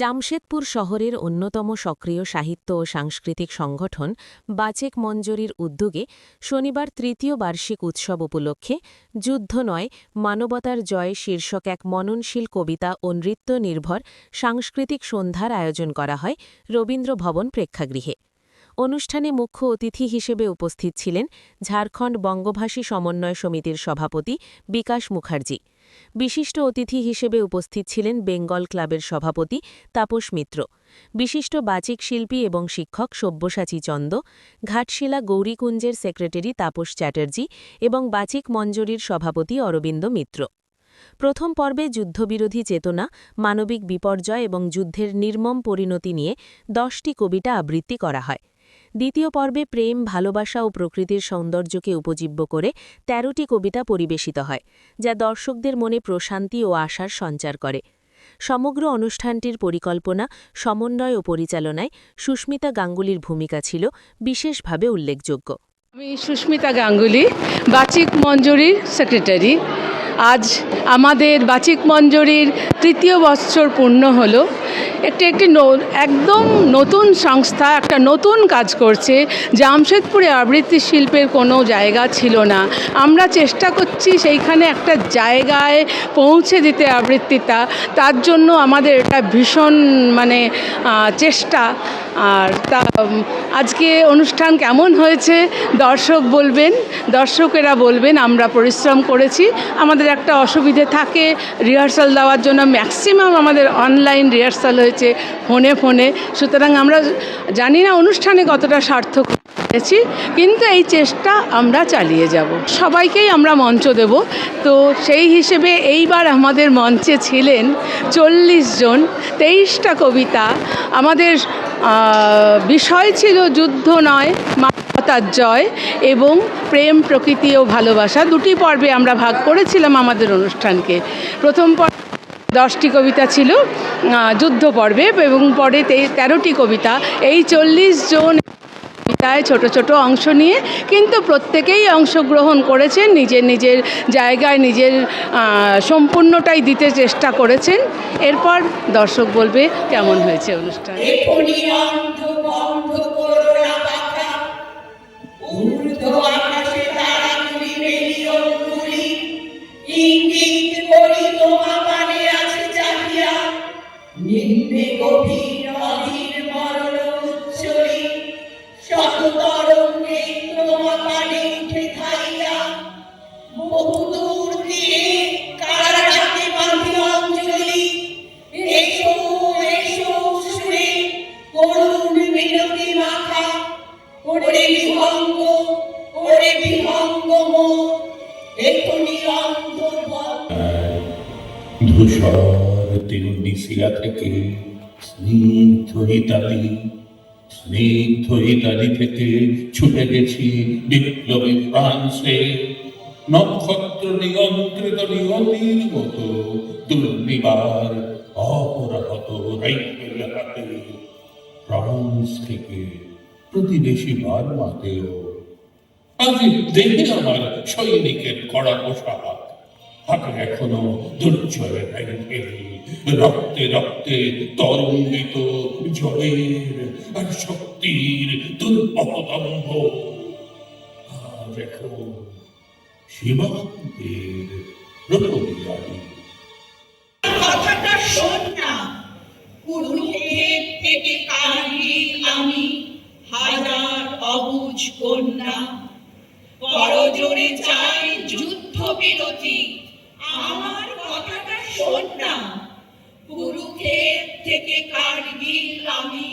জামশেদপুর শহরের অন্যতম সক্রিয় সাহিত্য ও সাংস্কৃতিক সংগঠন বাচেক মঞ্জরির উদ্যোগে শনিবার তৃতীয় বার্ষিক উৎসব উপলক্ষে যুদ্ধ নয় মানবতার জয় শীর্ষক এক মননশীল কবিতা ও নৃত্য নির্ভর সাংস্কৃতিক সন্ধ্যার আয়োজন করা হয় রবীন্দ্র ভবন প্রেক্ষাগৃহে। অনুষ্ঠানে মুখ্য অতিথি হিসেবে উপস্থিত ছিলেন ঝাড়খণ্ড বঙ্গভাষী সমন্বয় সমিতির সভাপতি বিকাশ মুখার্জি। বিশিষ্ট অতিথি হিসেবে উপস্থিত ছিলেন বেঙ্গল ক্লাবের সভাপতি তাপস মিত্র, বিশিষ্ট বাচিক শিল্পী এবং শিক্ষক সব্যসাচী চন্দ, ঘাটশিলা গৌরীকুঞ্জের সেক্রেটারি তাপস চ্যাটার্জি এবং বাচিক মঞ্জরির সভাপতি অরবিন্দ মিত্র। প্রথম পর্বে যুদ্ধবিরোধী চেতনা, মানবিক বিপর্যয় এবং যুদ্ধের নির্মম পরিণতি নিয়ে 10টি কবিতা আবৃত্তি করা হয়। দ্বিতীয় পর্বে প্রেম, ভালোবাসা ও প্রকৃতির সৌন্দর্যকে উপজীব্য করে 13টি কবিতা পরিবেশিত হয়, যা দর্শকদের মনে প্রশান্তি ও আশার সঞ্চার করে। সমগ্র অনুষ্ঠানটির পরিকল্পনা, সমন্বয় ও পরিচালনায় সুস্মিতা গাঙ্গুলির ভূমিকা ছিল বিশেষভাবে উল্লেখযোগ্য। আমি সুস্মিতা গাঙ্গুলি, বাচিক মঞ্জরির সেক্রেটারি। আজ আমাদের বাচিক মঞ্জরির তৃতীয় বৎসর পূর্ণ হলো। একটি একদম নতুন সংস্থা একটা নতুন কাজ করছে। জামশেদপুরে আবৃত্তি শিল্পের কোনো জায়গা ছিল না, আমরা চেষ্টা করছি সেইখানে একটা জায়গায় পৌঁছে দিতে আবৃত্তিটা। তার জন্য আমাদের এটা ভীষণ চেষ্টা। আর তা আজকে অনুষ্ঠান কেমন হয়েছে দর্শকেরা বলবেন। আমরা পরিশ্রম করেছি, আমাদের একটা অসুবিধে থাকে রিহার্সাল দেওয়ার জন্য, ম্যাক্সিমাম আমাদের অনলাইন রিহার্সাল হয়েছে ফোনে। সুতরাং আমরা জানি না অনুষ্ঠানে কতটা সার্থক হয়েছি, কিন্তু এই চেষ্টা আমরা চালিয়ে যাব। সবাইকেই আমরা মঞ্চ দেব। তো সেই হিসেবে এইবার আমাদের মঞ্চে ছিলেন 40 জন, 23টা কবিতা। আমাদের বিষয় ছিল যুদ্ধ নয় মানবতার জয় এবং প্রেম, প্রকৃতি ও ভালোবাসা। 2টি পর্বে আমরা ভাগ করেছিলাম আমাদের অনুষ্ঠানকে। প্রথম পর্বে 10টি কবিতা ছিল যুদ্ধ পর্বে এবং পরে 13টি কবিতা। এই 40 জন কবিতায় ছোট ছোট অংশ নিয়ে, কিন্তু প্রত্যেকেই অংশগ্রহণ করেছেন, নিজের জায়গায় নিজের সম্পূর্ণটাই দিতে চেষ্টা করেছেন। এরপর দর্শক বলবে কেমন হয়েছে অনুষ্ঠান। ধূসর তিরুনি শিলা থেকে স্নিগ্ধ ইতালি থেকে ছুটে গেছি বিপ্লবী ফ্রান্সে। নক্ষত্র নিয়ন্ত্রিত নিয়তির মতো দুর্নিবার অপরাহত রাইফেল হাতে ফ্রান্স থেকে প্রতিবেশী বার্মাতেও আজ দেখে আমার সৈনিকের কড়া পোশাক, হাতে এখনো দুর্জয়ের রাইফেল, রক্তে রক্তে তরঙ্গিত জয়ের আর শক্তির দুর্বহদম্ভ। আজ এখন সীমান্তের প্রহরী। কথাটা শোন না, কুরুক্ষেত্র থেকে কার্গিল আমি, হাজার অবুঝ কন্যা, করজোড়ে চাই যুদ্ধ বিরতি। আমার কথাটা শোন না, কুরুক্ষেত্র থেকে কার্গিল আমি,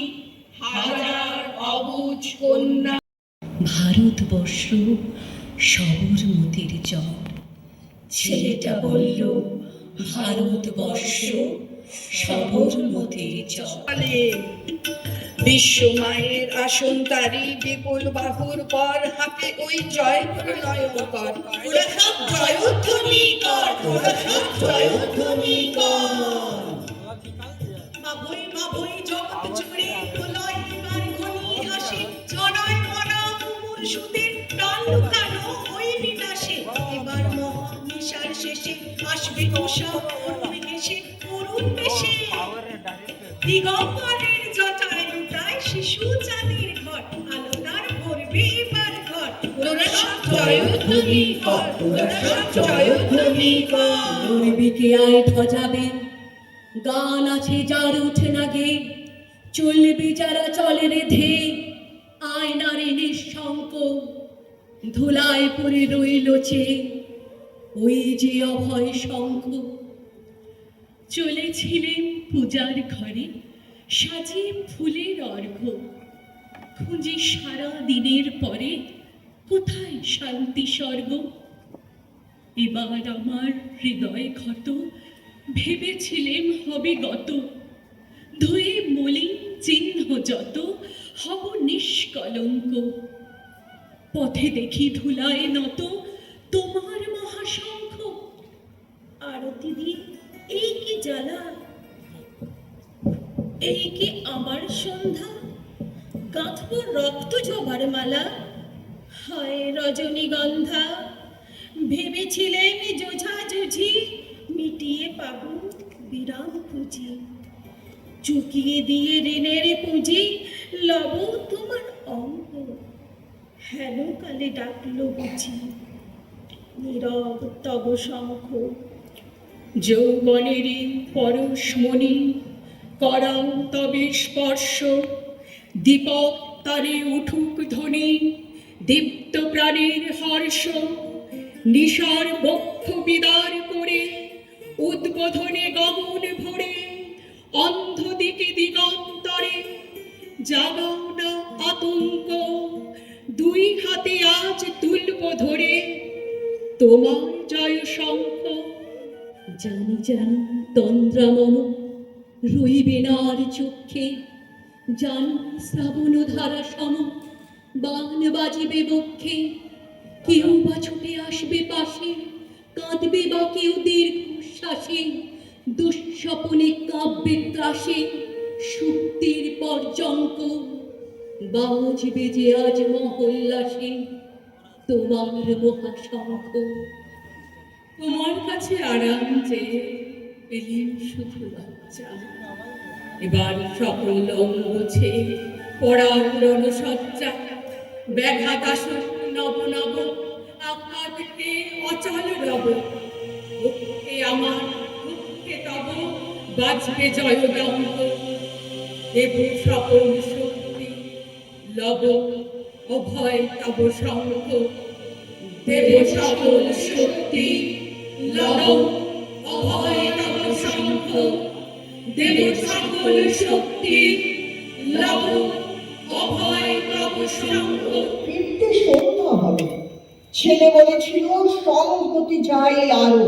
হাজার অবুঝ কন্যা। ভারতবর্ষ সবরমতির জল। ছেলেটা বলল ভারতবর্ষ সবরমতির জল। বিশ্ব মায়ের আসন তারি, বিপুল বাহুর পর হাতে ওই জয় প্রণয়ন কর, ওরা সব জয়ধ্বনি কর, ওরা সব জয়ধ্বনি কর। মাভৈ জগৎ জুড়ে প্রলয় এবার ঘনিয়ে আসে, জনয় মনা মুমুর সুদের প্রাণ লুকানো ওই বিনাশে। এবার মহানিশার শেষে আসবে কোষা, উঠবে হেসে করুণ বেশে। দিগম্বরের জটায় লুটায় শিশু চাঁদের ঘট, আলোটার ভরবে এবার ঘট, তোরা সব জয়ধ্বনি কর, তোরা সব জয়ধ্বনি কর। নড়বিকে আয় ধ্বজাবে, গান আছে যার ওঠে না গে, চলবে যারা চলে রেধে, আয় নারী নিঃশঙ্ক, ধুলায় পড়ে রইল চেয়ে ওই যে অভয় শঙ্খ। চলেছিলেন পূজার ঘরে সাজিয়ে ফুলের অর্ঘ্য, খুঁজি সারা দিনের পরে কোথায় শান্তি স্বর্গ। এবার আমার হৃদয় ক্ষত, ভেবেছিলেম হবে গত, ধুয়ে মলিন চিহ্ন যত হব নিষ্কলঙ্ক। পথে দেখি ধুলায় নত তোমার মহাশঙ্খ, আরতি দিয়ে এই কি জ্বালা, এই কি আমার সন্ধ্যা, গাঁথব রক্ত জবার মালা, হায় রজনীগন্ধা। ভেবেছিলেন জোঝাঝুঝি মিটিয়ে পাবো বিরাম পুঁজি, চুকিয়ে দিয়ে ঋণের পুঁজি লব তোমার অঙ্গ। হেন কালে ডাকলো বুঝি নীরব তব শঙ্খ। যৌবনেরই পরশমণি করাও তবে স্পর্শ, দীপক তারে উঠুক ধ্বনি দীপ্ত প্রাণের হর্ষ। নিশার বক্ষ বিদার করে উদ্বোধনে গগন ভরে, অন্ধ দিকে দিগন্তরে জাগাও না আতঙ্ক। দুই হাতে আজ তুলব ধরে তোমার জয় শঙ্খ। জানি জানি তন্দ্রা মম রইবে না আর চক্ষে, জানি শ্রাবণ ধারা সম বান বাজিবে বক্ষে। কেউ বা ছুটে আসবে পাশে, কাঁদবে বা কেউ দীর্ঘশ্বাসে, দুঃস্বপনে কাব্যে ত্রাসে সুপ্তির পর্যঙ্ক। বাজবে যে আজ মহোল্লাসে তোমার মহাশঙ্খ। তোমার কাছে আরাম চেয়ে পেলেন শুধু লজ্জা, এবার সকল অঙ্গছে পড়ার রণসজ্জা। ব্যাঘাত আসন নব নব আঘাতকে অচল রব, দুঃখে আমার দুঃখে তব বাজবে জয়ডঙ্ক। দেব সকল শক্তি লব অভয় তব শঙ্খ। দেব সকল শক্তি লব অভয় তব শঙ্খ। দেব সকল শক্তি লব অভয় তব শঙ্খ। ফিরতে সন্ধ্যা হবে। ছেলে বলেছিল সংহতি যাই আরো,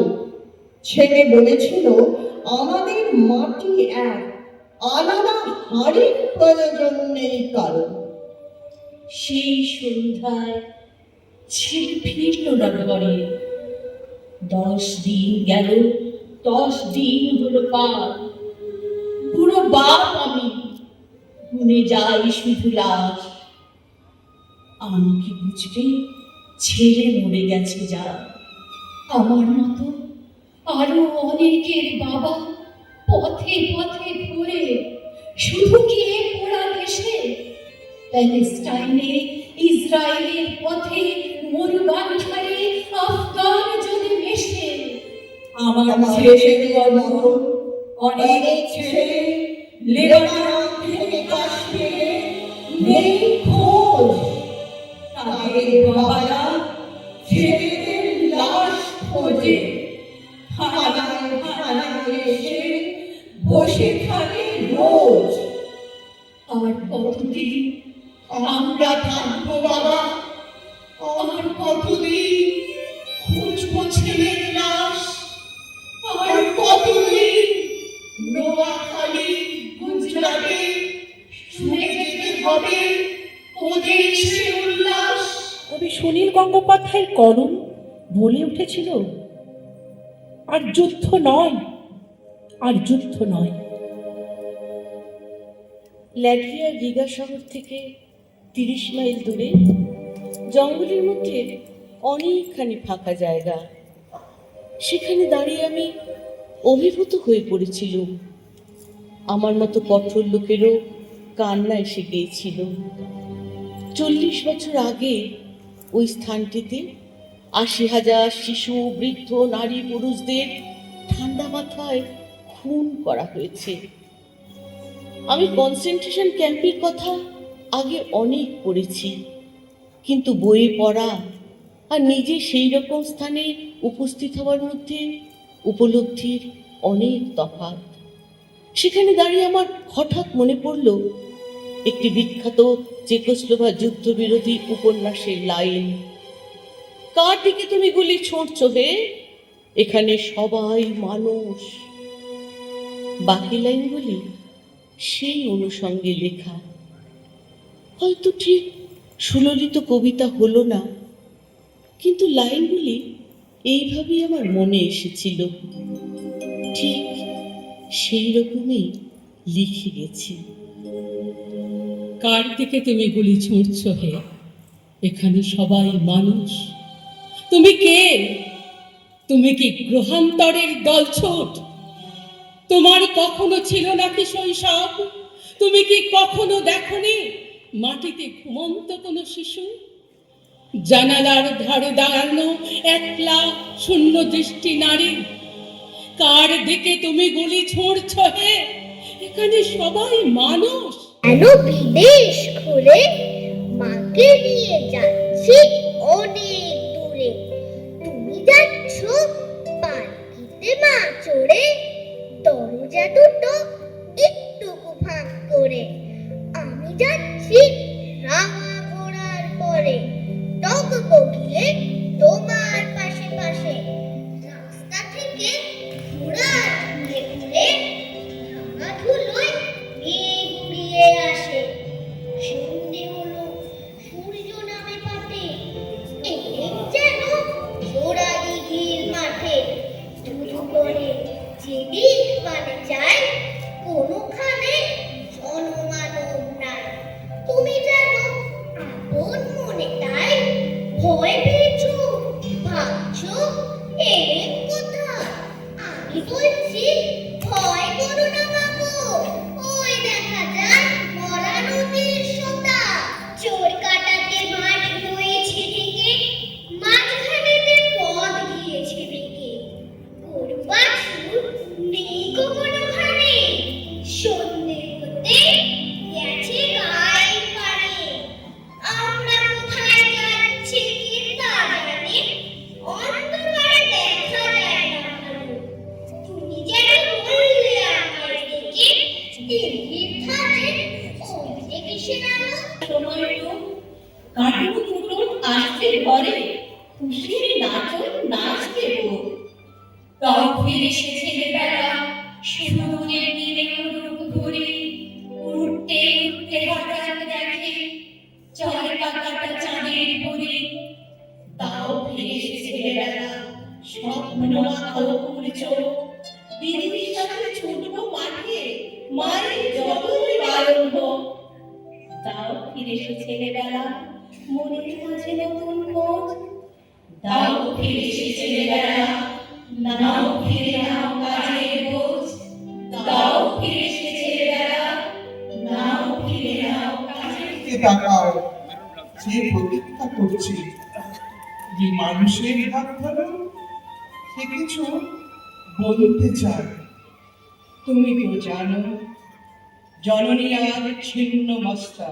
ছেলে বলেছিল আমাদের মাটি এক, আলাদা হাড়ির প্রয়োজন নেই কারো। সেই সন্ধ্যায় ছেলে ফিরল নগরে। 10 দিন গেল, 10 দিন হলো পার। বুড়ো বাপ আমি, গুনে যাই শুধু লাশ। আমাকে বুঝবে ছেলে মরে গেছে যা, আমার মতো আরো অনেকের বাবা পথে পথে ঘুরে শুধু কে পোড়া দেশে। প্যালেস্টাইনে ইসরায়েলের পথে মরুবাঞ্ছারে আফগান যদি মেশে। আমার ছেলের মতো অনেক ছেলে লেবানন থেকে কাশ্মীরে নেই খোঁজ। তাদের বাবারা ছেলেদের লাশ খোঁজে, থানায় থানায় এসে বসে থাকে রোজ। আর কতদিন আমরা থাকবো বাবা, আর কতদিন খুঁজবো ছেলের লাশ। আর কতদিন নোয়াখালী গুজরাটে শুনে যেতে হবে ওদের সে উল্লাস। কবি সুনীল গঙ্গোপাধ্যায়ের কলম বলে উঠেছিল, আর যুদ্ধ নয়, আর যুদ্ধ নয়। ল্যাটভিয়ার রিগা শহর থেকে 30 মাইল দূরে জঙ্গলের মধ্যে অনেকখানি ফাঁকা জায়গা। সেখানে দাঁড়িয়ে আমি অভিভূত হয়ে পড়েছিলাম। আমার মতো কঠোর লোকেরও কান্না এসে গিয়েছিল। 40 বছর আগে ওই স্থানটিতে 80,000 শিশু, বৃদ্ধ, নারী, পুরুষদের ঠান্ডা মাথায় খুন করা হয়েছে। আমি কনসেন্ট্রেশন ক্যাম্পের কথা আগে অনেক পড়েছি, কিন্তু বইয়ে পড়া আর নিজে সেই রকম স্থানে উপস্থিত হওয়ার মধ্যে উপলব্ধির অনেক তফাৎ। সেখানে দাঁড়িয়ে আমার হঠাৎ মনে পড়ল একটি বিখ্যাত চেকোস্লোভাক যুদ্ধবিরোধী উপন্যাসের লাইন, কার দিকে তুমি গুলি ছুঁড়ছো হে, এখানে সবাই মানুষ। বাকি লাইনগুলি সেই অনুষঙ্গে লেখা। হয়তো ঠিক সুললিত কবিতা হলো না, কিন্তু লাইনগুলি এইভাবেই আমার মনে এসেছিল, ঠিক সেই রকমই লিখে গেছি। কার দিকে তুমি গুলি ছুঁড়ছ হে, এখানে সবাই মানুষ। তুমি কে? তুমি কি গ্রহান্তরের দলছুট? তোমার কখনো ছিল নাকি শৈশব? তুমি কি কখনো দেখনি মাটিতে ঘুমন্ত কোনো শিশু? জানালার ধারে দাঁড়ানো একলা শূন্য দৃষ্টি নারী, কার দিকে তুমি গুলি ছুঁড়ছ হে, এখানে সবাই মানুষ। কেন বিদেশ ঘুরে মাকে নিয়ে যাচ্ছি অনেক দূরে, তুমি যাচ্ছ পালকিতে মা চড়ে, দরজা দুটো একটুকু ফাঁক করে। আমি যাচ্ছি রাঙা ঘোড়ার পরে, টক বগিয়ে তোমার পাশে পাশে, রাস্তা থেকে ঘোড়া ঘুরে ঘুরে রাঙা ধুলোয় মেঘ উড়িয়ে আসে। সন্ধে হলো, সূর্য নামে পাতে, এই যেন জোড়া দিঘির মাঠে। ধুধু করে যেদিক পানে যায়, কোনোখানে জনমানব নাই। তুমি যেন আপন মনে তাই ভয় পেয়েছো, ভাবছো এর কথা। আমি বলছি ভয় করো না বাবু, ওই দেখা যায় মরা নদীর সোতা। চোর কাটাতে মাঠ রয়েছে দিকে, মাঝখানেতে পথ গিয়েছে দিকে। গরু বাছুর নেই কোনোখানে, সন্ধে হতে গেছে গায়ে পানে। আমরা কোথায় যাচ্ছি কি তা জানি, অন্ধকারে দেখা যায় না ভালো। তুমি যেন বললে আমায় ডেকে, দিঘির ধারে ওই যে কিসের আলো। সময়ও কাটুন কুটুন আসছে ঘরে, খুশির নাচন নাচবে গো। তাও ফিরে এসেছে বেলা, সুদূরের নীলে রূপ ধরে, উঠতে উঠতে হঠাৎ দেখে চার পাকাটা চাঁদের পরে। তাও ফিরে এসেছে বেলা, স্বপ্ন আঁকাও করছো, দিদির সাথে ছুটবো মাঠে, মায়ের যতই বারণ হোক। তাও ফিরে এসেছে বেলা, মনের মাঝে নতুন খোঁজ। তাও ফিরে এসেছে বেলা, নাও ফিরে নাও কাজের বোঝ। তাও ফিরে এসেছে বেলা, নাও ফিরে নাও কাজের বোঝ। দিকে তাকাও, যে প্রতীক্ষা করছে, যে মানুষের হাত ধরো, সে কিছু বলতে চায়। তুমি তো জানো, জননী আজ ছিন্ন মস্তা,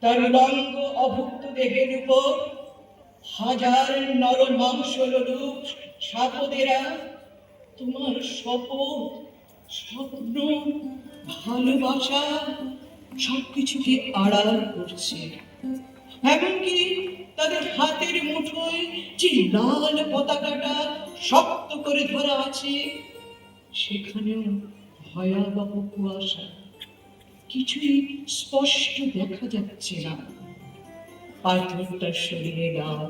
তার উলঙ্গ অভুক্ত দেহের উপর হাজার নর মাংস লোক সাপদেরা তোমার শপথ, স্বপ্ন, ভালোবাসা সবকিছুকে আড়াল করছে। এমনকি তাদের হাতের মুঠোয় যে লাল পতাকাটা শক্ত করে ধরা আছে, সেখানেও ভয়াবহ কুয়াশা, কিছুই স্পষ্ট দেখা যাচ্ছে না। পাথরটা সরিয়ে দাও,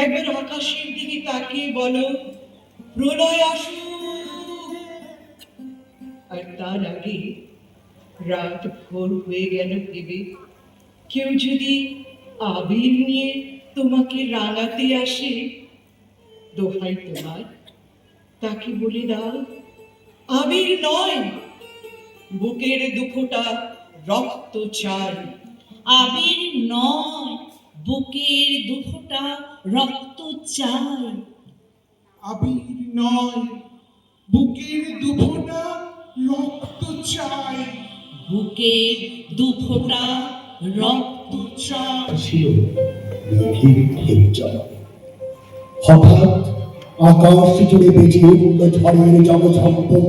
একবার আকাশের দিকে তাকিয়ে বলো প্রলয় আসুক। আর তার আগে রাত ভোর হয়ে গেল ভেবে কেউ যদি আবির নিয়ে তোমাকে রাঙাতে আসে, দোহাই তোমার, তাকে বলে দাও আবির নয়, বুকের দুঃখটা রক্ত চাই। আবির নয়, বুকের দুঃখটা রক্ত চাই। আবির নয়, বুকের দুঃখটা রক্ত চাই। বুকের দুঃখটা রক্ত চাই। ছিল মেঘের ঢেউচর। হঠাৎ আকাশ জুড়ে বেজে উঠল ঝড়ের জগঝম্পন।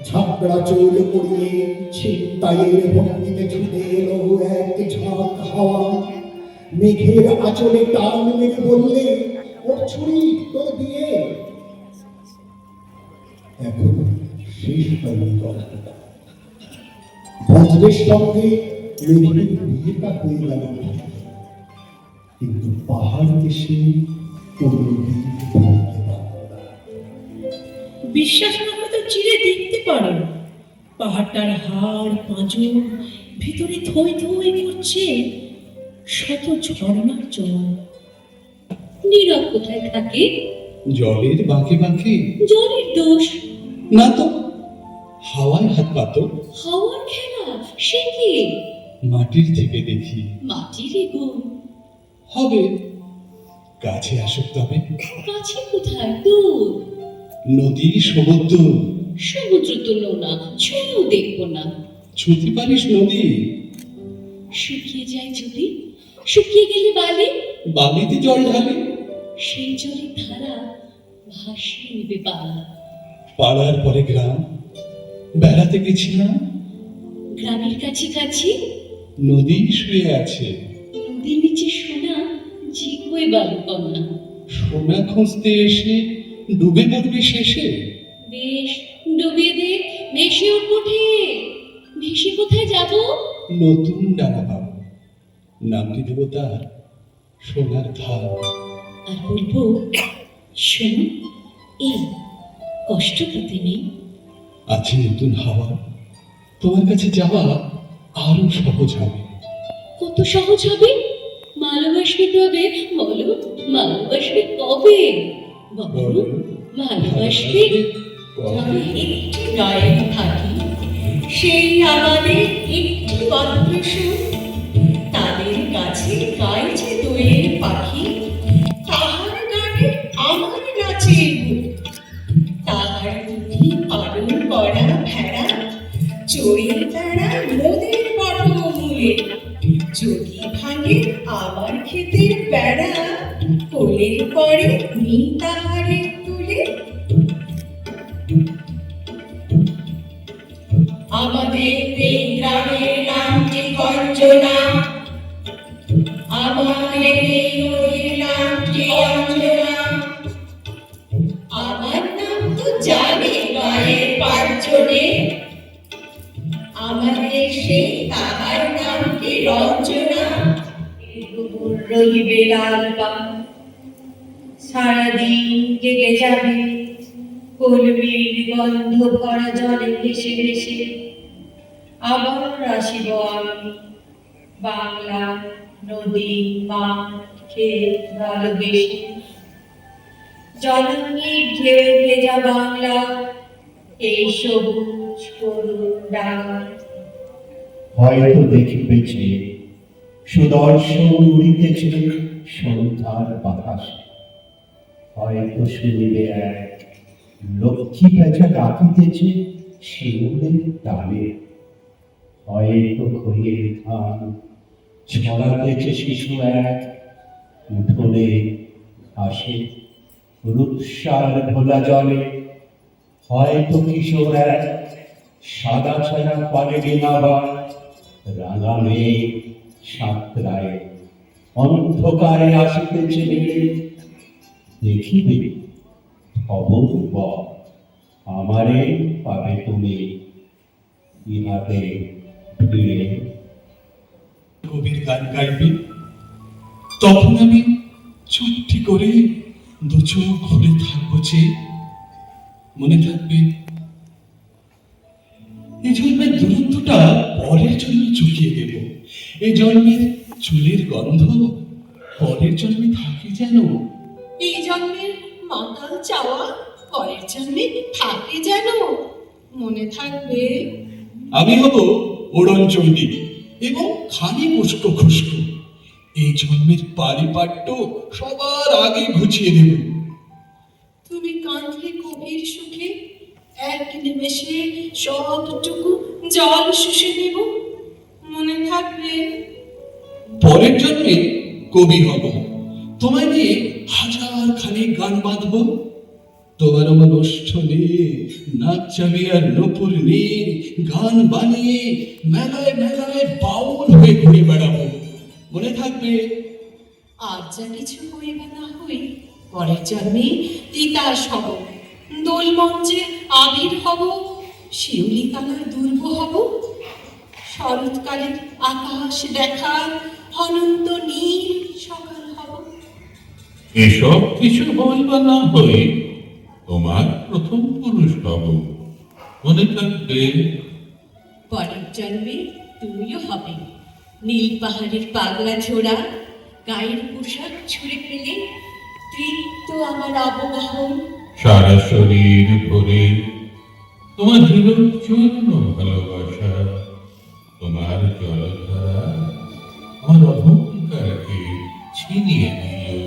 ঝাঁকড়া চোল পড়িয়ে ছিনতাইয়ের ভঙ্গিতে ছুটে এলো এক ঝাঁক হাওয়া। মেঘের আঁচলে টান মেরে বললে, ওর ছুরি তোর দিয়ে। এখন শেষ হয়নি গল্পটা। বজ্রের সঙ্গে মেঘের বিয়েটা হয়ে গেল, কিন্তু পাহাড় দেশে কোনো দিন ভুলতে পারল না। বিশ্বাস না করে তো চিরে দেখতে পারো, পাহাড়টার হাড় পাঁজর ভিতরে থই থই করছে শত ঝর্ণার জল। নীরব কোথায় থাকে? জলের বাঁকে বাঁকে জলের দোষ। না তো, হাওয়ায় হাত পাতো। হাওয়ার খেলা সে কি? মাটির থেকে দেখি মাটির এগো। হবে, কাছে আসুক তবে। কাছে কোথায়? দূর। নদী সমুদ্র সমুদ্র তো নোনা, ছুঁয়েও দেখবো না। ছুঁতে পারিস নদী? শুকিয়ে যায় যদি, শুকিয়ে গেলে বালি, বালিতে জল ঢালে। সেই জলের ধারা ভাসিয়ে নেবে পালা। পাড়ার পরে গ্রাম, বেড়াতে গেছিলাম। গ্রামের কাছাকাছি নদী শুয়ে আছে, নদীর নিচে সোনা ঝিকোয় বালুকন্যা। সোনা খুঁজতে এসে ডুবে পড়বে শেষে। বেশ, ডুবিয়ে দে, ভেসে উঠবো ঠিক। ভেসে কোথায় যাবো? নতুন ডানা পাবো, নামটি দেব তার সোনার ধার। আর বলবো, শোনো, এই কষ্ট পেতে নেই। আছে নতুন হাওয়া, তোমার কাছে যাওয়া আরো সহজ হবে। কত সহজ হবে? ভালোবাসবে কবে বলো? ভালোবাসবে কবে বলো? ভালোবাসবে আমি একটি গায়ে থাকি, সেই আমাদের একটি মাত্র সুর। তাদের কাছে গাইছে দোয়েল পাখি, তাহার গানে আমার নাচে বুক। তাহার দুটি পালন করা ভেড়া চড়ে তারা নদীর পটমূলে। যদি ভাঙে আমার ক্ষেতের বেড়া, কোলের পরে নি তাহারে তুলে। আমাদের এই গ্রামের নামটি কঞ্চনা, আমাদের এই নদীর নামটি অঞ্জনা। আমার নাম তো জানে গায়ের পাঁচজনে, আমাদের সেই তাহার নাম কি রঞ্জনা। রহিবে লাল গান, সারাদিন জেগে যাবে কলবির গন্ধ ভরা জলে ভেসে ভেসে। আবার আসিব আমি বাংলা নদী মাঠ ক্ষেত ভালোবেসে। জননীর ঢেউ ভেজা বাংলা, এই সবুজ করুণ ডাঙা। হয়তো দেখিবেছে সুদর্শন উড়িতেছে সন্ধ্যার বাতাসে। হয়তো শুনিবে এক লক্ষ্মী পেঁচা ডাকিতেছে শিমুলের ডালে। হয়তো খইয়ের ধান ছড়াতেছে শিশু এক উঠোনে ঘাসে রূপসার ভোলা জলে। হয়তো কিশোর এক সাদা ছায়া পালে ডিঙাবার রাঙা মেঘ সাঁতরায় অন্ধকারে আসিতেছে নেমে। দেখিবে খবর বল, আমারে পাবে তুমি ইহাতে ভিড়ে। কবির গান গাইবে, তখন আমি চুপটি করে দু চোখ খুলে থাকবো যে। মনে থাকবে এই জন্মের দূরত্বটা পরের জন্মে চুকিয়ে দেব। এই জন্মের চুলের গন্ধ পরের জন্মে থাকে যেন। এই জন্মের মাতাল চাওয়া পরের জন্মে থাকে যেন। মনে থাকবে আমি হব ওড়নচণ্ডী এবং খালি উস্কো খুস্কো। এই জন্মের পারিপাট্য সবার আগে ঘুচিয়ে দেব। তুমি কাঁদলে গভীর সুখে, এক নিমেষে সবটুকু জল শুষে নেব, মনে থাকবে? পরের জন্মে কবি হব, তোমায় নিয়ে হাজার খানি গান বাঁধব। তোমার আমার ওষ্ঠ নিয়ে নাচাবি আর নপুর নিয়ে গান বানিয়ে মেলায় মেলায় বাউল হয়ে ঘুরে বেড়াবো, মনে থাকবে? আর যা কিছু হই বা না হই, পরের জন্মে তিতাস হব, দোল মঞ্চে আবির হব, শিউলি কালার দুর্গ হব, শরৎকালের আকাশ দেখার অনন্ত নীল সকাল হব। এসব কিছু হই বা না হই, তোমার প্রথম পুরুষ হব, মনে থাকবে? পরের জন্মে তুমিও হবে নীল পাহাড়ের পাগলা ঝোড়া, গায়ের পোশাক ছুঁড়ে ফেলে তৃপ্ত আমার অবগাহন। সারা শরীর ভরে তোমার নিরঞ্জন ভালোবাসা, তোমার জলধারা আমার অহংকারকে ছিনিয়ে দিল।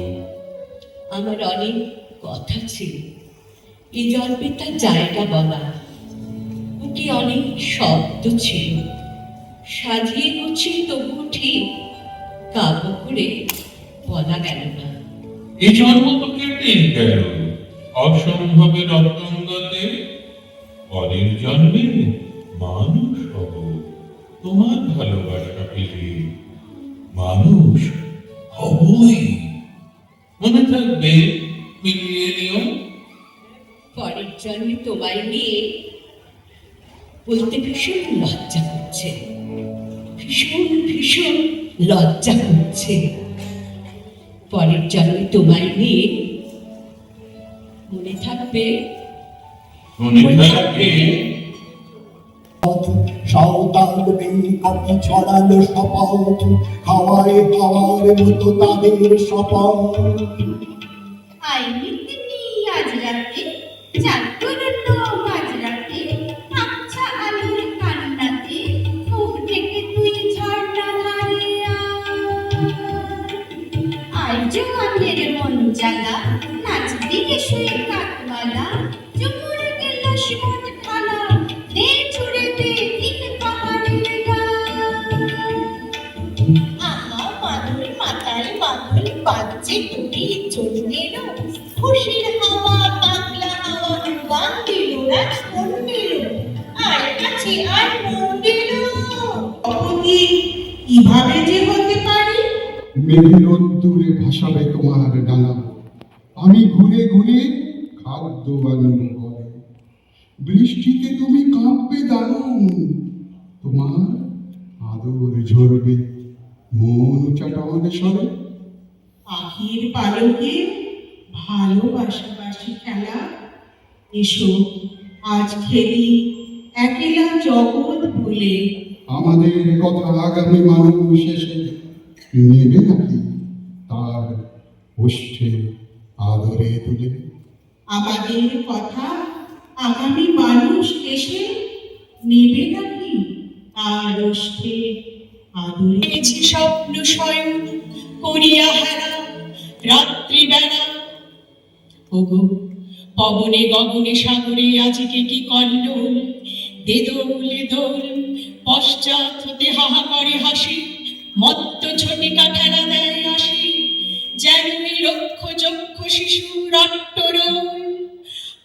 আমার অনেক কথা ছিল, এই জন্মে তার জায়গা বলা, বুকে অনেক শব্দ ছিল, সাজিয়ে গুছিয়ে তবুও ঠিক কাব্য করে বলা গেল না। এই জন্ম তো কেটেই গেল অসম্ভবের অসঙ্গতে, পরের জন্মে মানুষ হব তোমার ভালোবাসা পেলে, মানুষ হবই, মনে থাকবে? মিলিয়ে নিও। পরের জন্মে তোমায় নিয়ে বলতে ভীষণ লজ্জা করছে, ভীষণ ভীষণ লজ্জা করছে। পরের জন্মে তোমায় নিয়ে, মনে থাকবে? মনে থাকবে? সাঁওতাল বেঙ্কটি ছড়ালো শপথ, হাওয়ায় হাওয়ার মতো তাদের শপথ। আইনি তিনি আজ রাতে জাগরণ মাঝরাতে, আচ্ছা আলোর কান্নাতে মুখ থেকে তুই ঝর্ণা ধারে আয় জোয়ানের মন জ্বালা, নাচ দিকে শুয়ে কাকমালা, চুমুর গেলাস মন খালা, দে ছুড়ে দে তিন পাহাড়ের আহা মাদুর মাতাল মাদুর বাজছে তুমি চন্ডেরও, খুশির হাওয়া পাগলা হাওয়া গান দিল রাজ মন দিল, আর কাছে আর মন দিল। কিভাবে যে হতে পারে? মেঘের রোদ্দুরে ভাসাবে তোমার ডানা, আমি ঘুরে ঘুরে খাদ্য বানানো বলে, বৃষ্টিতে তুমি কাঁপবে দারুণ, তোমার আদর ঝরবে মন চাটাওয়ার সরে। আখির পালকে ভালোবাসাবাসি খেলা, এসো আজ খেলি একেলা জগৎ ভুলে। আমাদের কথা আগামী মানুষ এসে নেবে নাকি তার ওষ্ঠে আদরে তুলে? আমাদের কথা আগামী মানুষ এসে নেবে নাকি আর ওষ্ঠে আদরে? পেয়েছি স্বপ্ন স্বয়ং করিয়া হারা রাত্রিবেলা, ওগো পবনে গগনে সাগরে আজকে কি কল্লোল, দে দোল দোল, পশ্চাৎ হতে হাহা করে হাসি, মত্ত ঝটিকা ঠেলা দেয় আসি, যেন নিরক্ষ যক্ষ শিশু রট্টরোল,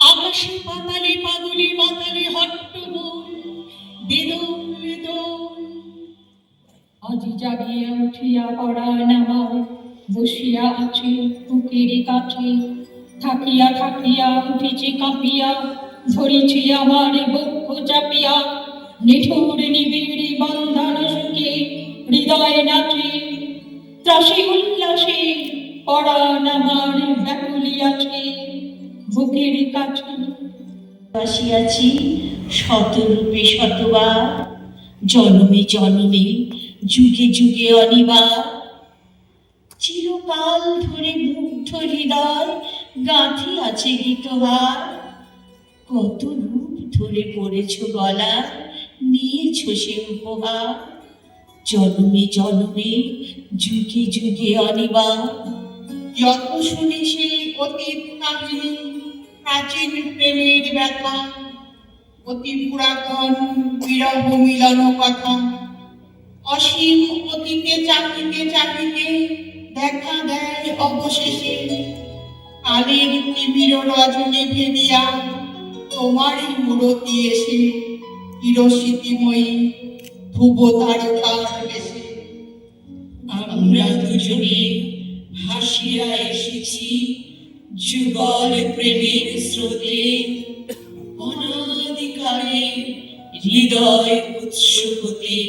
আকাশে পাতালে পাগলে মাতালে হট্টগোল, দে দোল দোল। আজি জাগিয়া উঠিয়া পড়ায় নামায়, বসিয়া আছে বুকের কাছে, থাকিয়া থাকিয়া উঠিছি কাঁপিয়া, ধরিছি আমার বক্ষ চাপিয়া, নিঠুর নিবিড় বন্ধন সুখে হৃদয় নাচে, ত্রাসী উল্লাসে পরাণ আমার ব্যাকুলিয়াছে বুকের কাছে। আসিয়াছি শতরূপে শতবার, জনমে জনমে যুগে যুগে অনিবার, চিরকাল ধরে মুগ্ধ হৃদয় গাঁথি আছে গীতহার, কত রূপ ধরে পড়েছ গলা, নিয়ে দিয়েছ সে উপহার, জন্মে জন্মে যুগে যুগে অনিবার। যত শুনি সেই অতীত কাহিনী, প্রাচীন প্রেমের ব্যথা, অতি পুরাতন বিরহ মিলন কথা, অসীম অতীতে চাপিতে চাপিতে দেখা দেয় অবশেষে কালের নিবিড় রজনী ভেদিয়া তোমারই মূরতি এসে চিরস্মৃতিময়ী ধ্রুব তারকার বেশে। আমরা দুজনে ভাসিয়া এসেছি যুগল প্রেমের স্রোতে, অনাদিকালে হৃদয় উৎস হতে।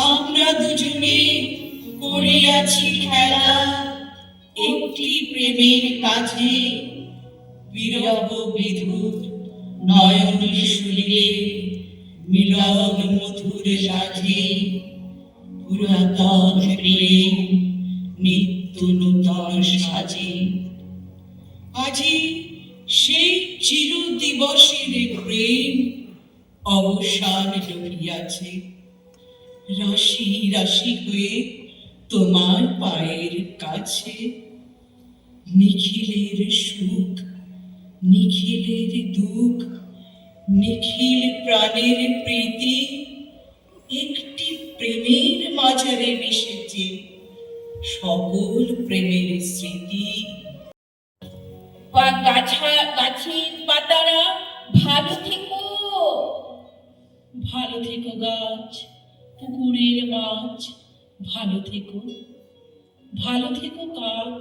আমরা দুজনে করিয়াছি খেলা একটি প্রেমের কাজে, বিরহ বিধুর নয়ন শুলিয়ে মিলন মধুর সাজে। পুরাতন প্রেম নিত্য নূতন সাজে। আজি সেই চির দিবসের প্রেম অবসান লভিয়াছে, রাশি রাশি হয়ে তোমার পায়ের কাছে। নিখিলের সুখ, নিখিলের দুঃখ, নিখিল প্রাণের প্রীতি একটি প্রেমের মাঝারে মিশেছে সকল প্রেমের স্মৃতি। গাছের পাতারা ভালো থেকো, ভালো থেকো গাছ, পুকুরের মাছ ভালো থেকো, ভালো থেকো কাক,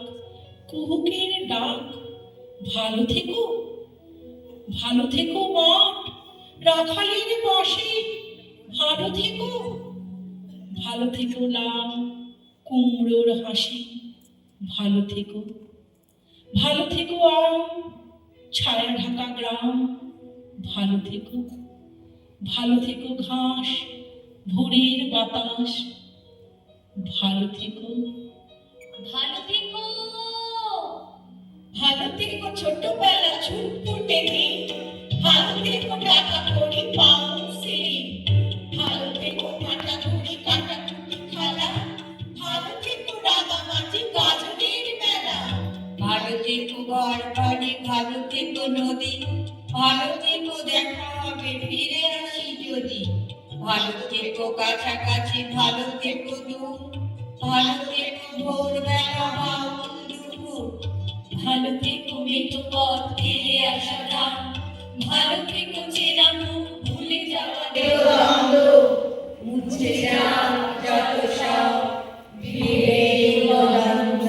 কুহুকের ডাক ভালো থেকো, ভালো থেকো মাঠ, রাখালের বসে ভালো থেকো, ভালো থেকো লাম, কুমড়োর হাসি ভালো থেকো, ভালো থেকো আম, ছায়া ঢাকা গ্রাম ভালো থেকো, ভালো থেকো ঘাস, ভোরের বাতাস ভালো থেকো, ভালো থেকো, ভালো থেকো ছোটবেলা ছুটপুটে দিন, ভালো থেকো টাকা কড়ি পাউন্সেরি, ভালো থেকো কাটা কড়ি কাটা কুটি খেলা, ভালো থেকো রাঙামাটি গাজনের মেলা, ভালো থেকো ঘর বাড়ি, ভালো থেকো নদী, ভালো থেকো দেখা হবে ফিরে আসি যদি, ভালো থেকো কাছাকাছি, ভালো থেকো দূর, ভালো থেকো ভোরবেলা বাউল দুপুর, ভালো থেকো মেঠো পথ ফিরে আসা গান, ভালো থেকো চেনা মুখ ভুলে যাওয়া দেওয়ান্দ, মুছে যাও যত সব বিবেক আনন্দ।